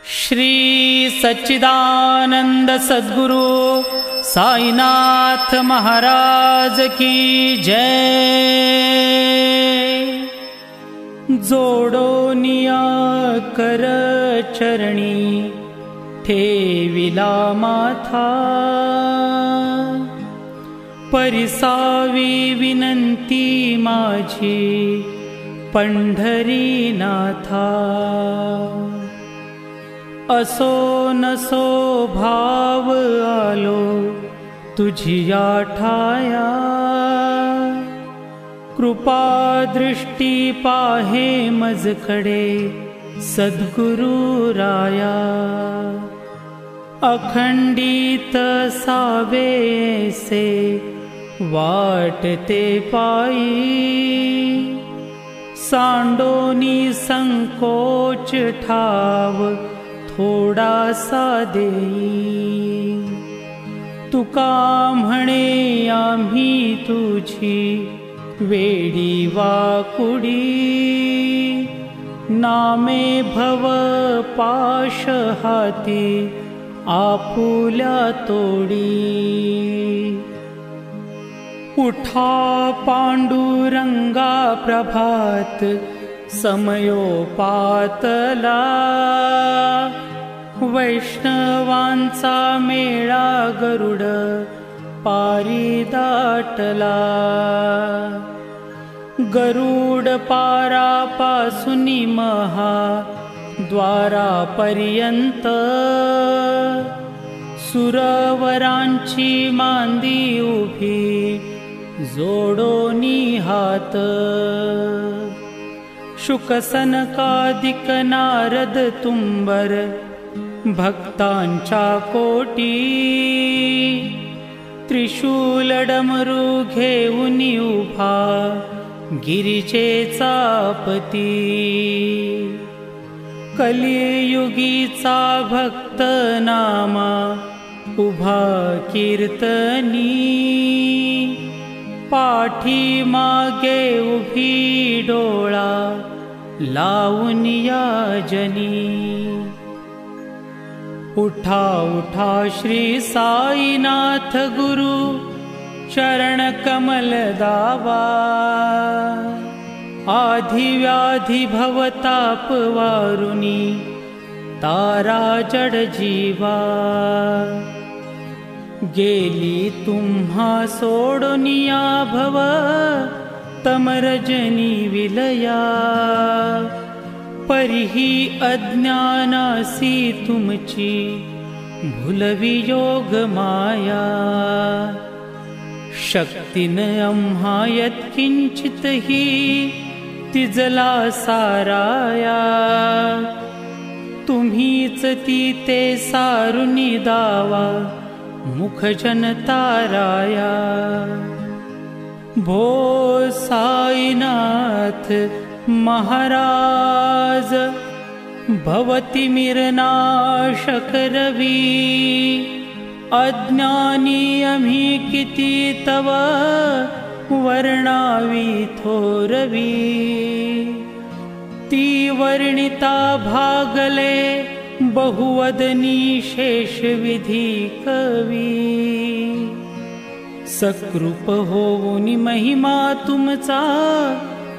श्री सच्चिदानंद सद्गुरु साईनाथ महाराज की जय। जोडोनिया कर चरणी ठेविला माथा, परिसावी विनंती माझी पंढरीनाथा। असो नसो भाव आलो तुझिया ठाया, कृपा दृष्टी पाहे मजकडे सद्गुरु राया। अखंडित सावे से वाटते पायी, सांडोनी संकोच ठाव थोडासा देई। तुका म्हणे आम्ही तुझी वेडी वाकुडी, नामे भव पाश हाती आपुल्या तोडी। उठा पांडुरंगा प्रभात समयोपातला, वैष्णवांचा मेळा गरुड पारी दाटला। गरुड पारापासूनी महा द्वारापर्यंत, सुरवरांची मांदी उभी जोडोनी हात। शुकसनकादिक नारद तुंबर भक्तांच्या कोटी, त्रिशूल डमरू घेऊन उभा गिरिजेचा पती। कलियुगीचा भक्त नामा उभा कीर्तनी, पाठी मागे उभी डोळा लावून या जनी। उठा उठा श्री साईनाथ गुरु चरण कमल दावा, आधी व्याधी भवताप वारुनी तारा जड जीवा। गेली तुम्हा सोडोनिया भव तमरजनी विलया, परिही अज्ञानासी तुमची भुलवी योग माया। शक्तीन आम्हा यत्किंचितही तिजला साराया, तुम्हीच ती ते सारुनी दावा मुख जनताराया। भो साईनाथ महाराज भवती मिरनाशक रवी, अज्ञानी आम्ही किती तव वर्णावी थोरवी। ती वर्णिता भागले बहुवदनी शेष विधी कवी। सकृप होऊन महिमा तुमचा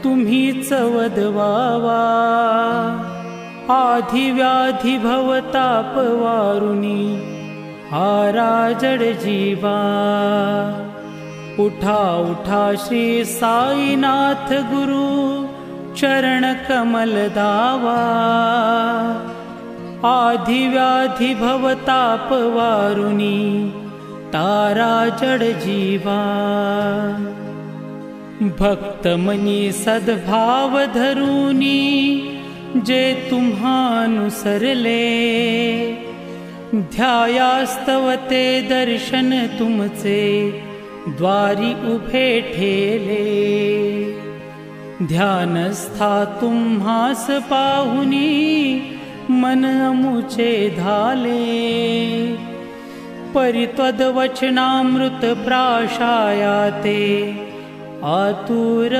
तुम्हीच वदवावा, आधी व्याधी भवताप वारुनी हारा जड जीवा। उठा उठा श्री साईनाथ गुरु चरण कमल दावा, आधी व्याधी भवताप वारुनी तारा जड जीवा। भक्त मनी सद्भाव धरुनी जे तुम्हानुसरले, ध्यायास्तव ते दर्शन तुमचे द्वारी उभे ठेले। ध्यानस्था तुम्हास पाहुनी मन अमुचे धाले, परित्वद वचनामृत प्राशाया ते आतुर।